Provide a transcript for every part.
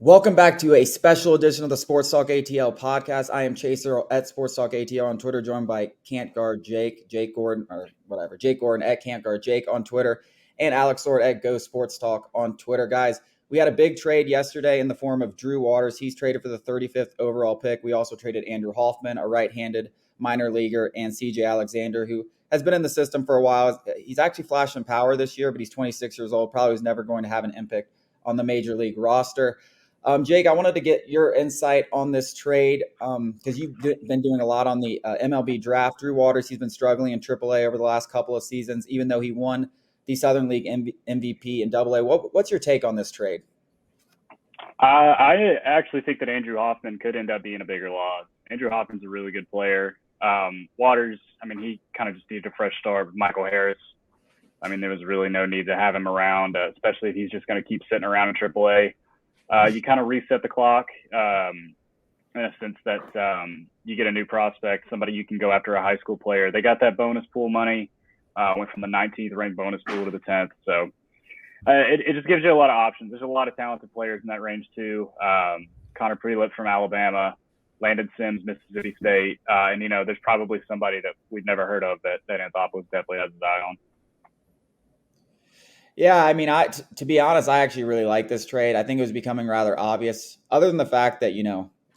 Welcome back to a special edition of the Sports Talk ATL podcast. I am Chaser at Sports Talk ATL on Twitter, joined by Can't Guard Jake Gordon, or whatever, Jake Gordon at Can't Guard Jake on Twitter, and Alex Sword at Go Sports Talk on Twitter. Guys, we had a big trade yesterday in the form of Drew Waters. He's traded for the 35th overall pick. We also traded Andrew Hoffman, a right-handed minor leaguer, and CJ Alexander, who has been in the system for a while. He's actually flashing power this year, but he's 26 years old, probably was never going to have an impact on the major league roster. Jake, I wanted to get your insight on this trade because you've been doing a lot on the MLB draft. Drew Waters, he's been struggling in AAA over the last couple of seasons, even though he won the Southern League MVP in AA. What's your take on this trade? I actually think that Andrew Hoffman could end up being a bigger loss. Andrew Hoffman's a really good player. Waters, he kind of just needed a fresh start with Michael Harris. There was really no need to have him around, especially if he's just going to keep sitting around in AAA. You kind of reset the clock in a sense that you get a new prospect, somebody you can go after, a high school player. They got that bonus pool money, went from the 19th ranked bonus pool to the 10th. So it just gives you a lot of options. There's a lot of talented players in that range too. Connor Prelip from Alabama, Landon Sims, Mississippi State. And there's probably somebody that we've never heard of that Anthopoulos definitely has his eye on. Yeah, to be honest, I actually really like this trade. I think it was becoming rather obvious, other than the fact that,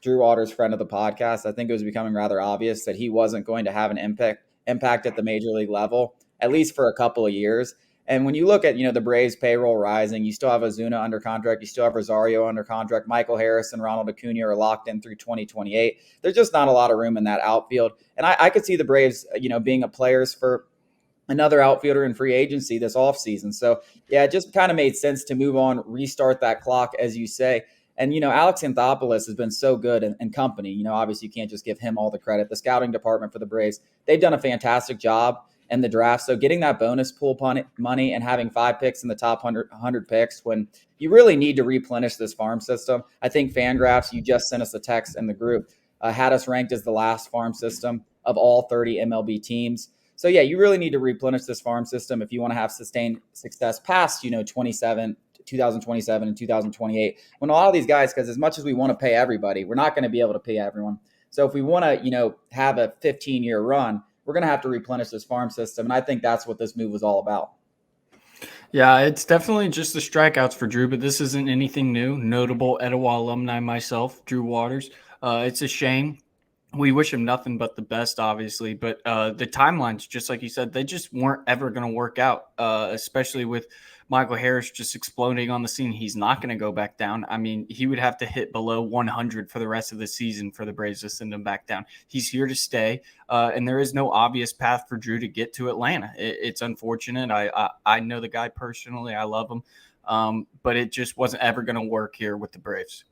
Drew Waters, friend of the podcast, I think it was becoming rather obvious that he wasn't going to have an impact at the major league level, at least for a couple of years. And when you look at, the Braves payroll rising, you still have Ozuna under contract, you still have Rosario under contract, Michael Harris and Ronald Acuna are locked in through 2028. There's just not a lot of room in that outfield. And I could see the Braves, being a players for another outfielder in free agency this offseason. So, yeah, it just kind of made sense to move on, restart that clock, as you say. And, Alex Anthopoulos has been so good and company. Obviously you can't just give him all the credit. The scouting department for the Braves, they've done a fantastic job in the draft. So getting that bonus pool money and having 5 picks in the top 100 picks when you really need to replenish this farm system. I think Fangraphs, you just sent us a text in the group, had us ranked as the last farm system of all 30 MLB teams. So, yeah, you really need to replenish this farm system if you want to have sustained success past, 2027 and 2028. When a lot of these guys, because as much as we want to pay everybody, we're not going to be able to pay everyone. So if we want to, have a 15-year run, we're going to have to replenish this farm system. And I think that's what this move was all about. Yeah, it's definitely just the strikeouts for Drew, but this isn't anything new. Notable Etowah alumni myself, Drew Waters. It's a shame. We wish him nothing but the best, obviously. But the timelines, just like you said, they just weren't ever going to work out, especially with Michael Harris just exploding on the scene. He's not going to go back down. He would have to hit below 100 for the rest of the season for the Braves to send him back down. He's here to stay, and there is no obvious path for Drew to get to Atlanta. It's unfortunate. I know the guy personally. I love him, but it just wasn't ever going to work here with the Braves.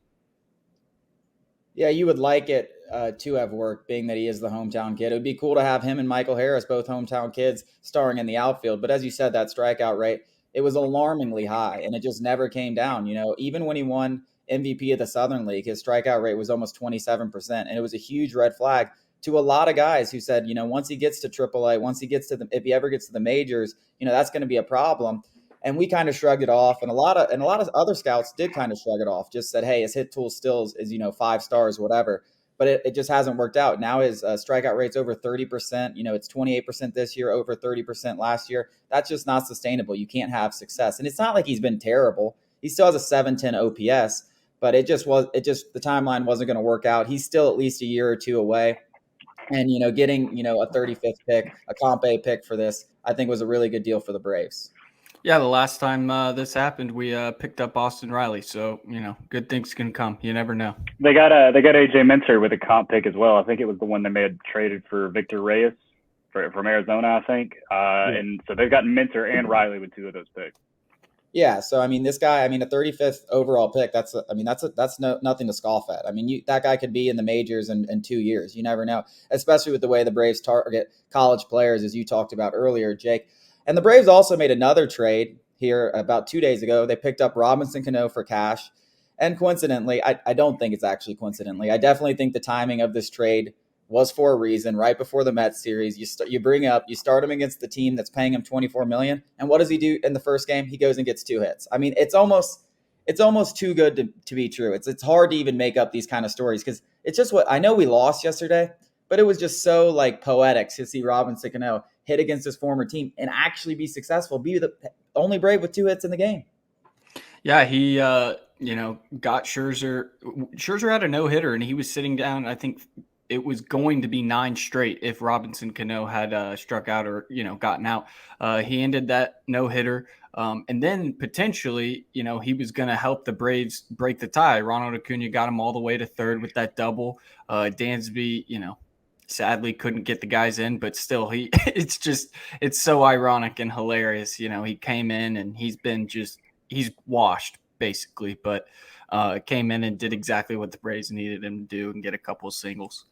Yeah, you would like it to have worked, being that he is the hometown kid. It would be cool to have him and Michael Harris, both hometown kids, starring in the outfield. But as you said, that strikeout rate, it was alarmingly high, and it just never came down. Even when he won MVP of the Southern League, his strikeout rate was almost 27%. And it was a huge red flag to a lot of guys who said, once he gets to AAA, if he ever gets to the majors, that's going to be a problem. And we kind of shrugged it off, and a lot of other scouts did kind of shrug it off. Just said, "Hey, his hit tool still is 5 stars, whatever." But it just hasn't worked out. Now his strikeout rate's over 30%. It's 28% this year, over 30% last year. That's just not sustainable. You can't have success, and it's not like he's been terrible. He still has a 710 OPS, but the timeline wasn't going to work out. He's still at least a year or two away, and getting a 35th pick, a Comp A pick for this, I think was a really good deal for the Braves. Yeah, the last time this happened, we picked up Austin Riley. So, good things can come. You never know. They got AJ Minter with a comp pick as well. I think it was the one they made traded for Victor Reyes from Arizona, I think. And so they've gotten Minter and Riley with 2 of those picks. Yeah, so this guy, a 35th overall pick. That's nothing to scoff at. That guy could be in the majors in 2 years. You never know, especially with the way the Braves target college players, as you talked about earlier, Jake. And the Braves also made another trade here about 2 days ago. They picked up Robinson Canó for cash. And coincidentally, I don't think it's actually coincidentally. I definitely think the timing of this trade was for a reason. Right before the Mets series, you start him against the team that's paying him $24 million. And what does he do in the first game? He goes and gets 2 hits. it's almost too good to be true. It's hard to even make up these kind of stories because it's just what I know. We lost yesterday, but it was just so like poetic to see Robinson Cano hit against his former team and actually be successful, be the only Brave with 2 hits in the game. Yeah, he got Scherzer. Scherzer had a no-hitter, and he was sitting down. I think it was going to be 9 straight if Robinson Cano had struck out or gotten out. He ended that no-hitter, and then potentially, he was going to help the Braves break the tie. Ronald Acuna got him all the way to third with that double. Dansby, sadly couldn't get the guys in, but still, it's so ironic and hilarious. He came in and he's washed basically, but came in and did exactly what the Braves needed him to do and get a couple of singles.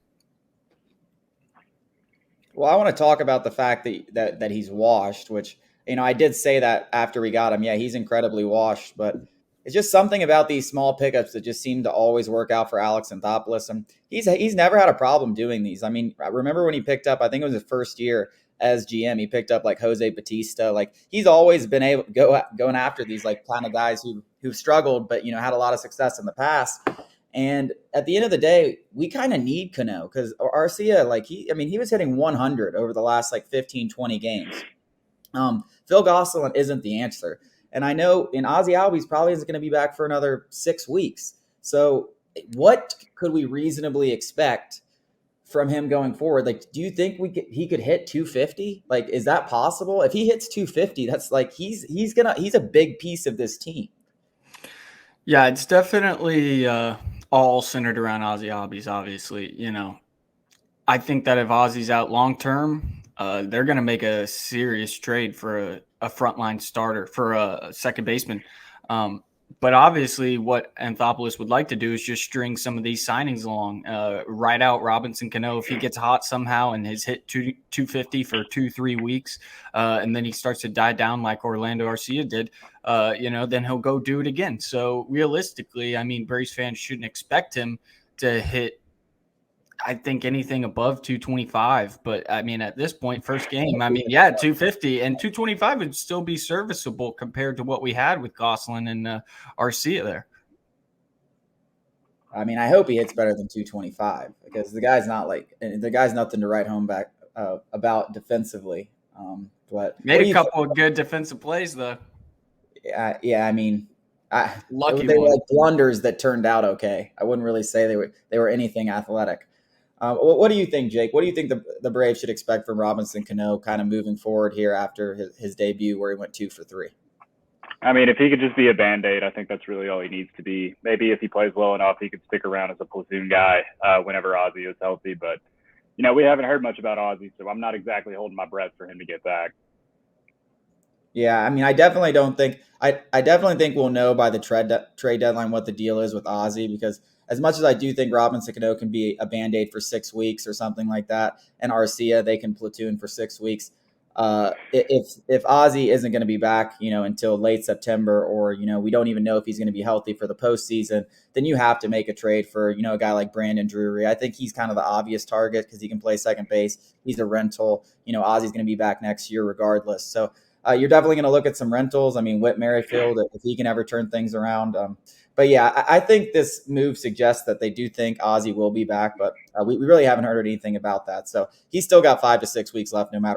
Well, I want to talk about the fact that he's washed, which, I did say that after we got him. Yeah, he's incredibly washed, but it's just something about these small pickups that just seem to always work out for Alex Anthopoulos. And he's never had a problem doing these. I mean, I remember when he picked up, I think it was his first year as GM, he picked up like Jose Batista. Like he's always been able to going after these like kind of guys who've struggled, but had a lot of success in the past. And at the end of the day, we kind of need Cano because Arcia, like he was hitting 100 over the last like 15, 20 games. Phil Gosselin isn't the answer. And I know in Ozzie Albies probably isn't going to be back for another 6 weeks. So what could we reasonably expect from him going forward? Like, do you think he could hit 250? Like, is that possible? If he hits 250, that's like he's a big piece of this team. Yeah, it's definitely all centered around Ozzie Albies, obviously. I think that if Ozzie's out long term, they're going to make a serious trade for a frontline starter, for a second baseman. But obviously what Anthopoulos would like to do is just string some of these signings along, ride out Robinson Cano if he gets hot somehow and has hit 250 for 2-3 weeks, and then he starts to die down like Orlando Arcia did, then he'll go do it again. So realistically, I mean, Braves fans shouldn't expect him to hit, I think, anything above 225. But I mean, at this point, first game, 250 and 225 would still be serviceable compared to what we had with Gosselin and Arcia there. I mean, I hope he hits better than 225 because the guy's nothing to write home back about defensively. But made a couple of good defensive plays though. Yeah. I mean, lucky they were like blunders that turned out okay. I wouldn't really say they were anything athletic. What do you think, Jake? What do you think the Braves should expect from Robinson Cano kind of moving forward here after his debut where he went 2 for 3? I mean, if he could just be a Band-Aid, I think that's really all he needs to be. Maybe if he plays well enough, he could stick around as a platoon guy whenever Ozzie is healthy. But, we haven't heard much about Ozzie, so I'm not exactly holding my breath for him to get back. Yeah, I mean, I definitely think we'll know by the trade deadline what the deal is with Ozzie, because as much as I do think Robinson Cano can be a Band-Aid for 6 weeks or something like that, and Arcia, they can platoon for 6 weeks. If Ozzie isn't going to be back, until late September, or, we don't even know if he's going to be healthy for the postseason, then you have to make a trade for, a guy like Brandon Drury. I think he's kind of the obvious target because he can play second base. He's a rental. Ozzie's going to be back next year regardless. So you're definitely going to look at some rentals. I mean, Whit Merrifield, if he can ever turn things around. But yeah, I think this move suggests that they do think Ozzie will be back, but we really haven't heard anything about that. So he's still got 5 to 6 weeks left, no matter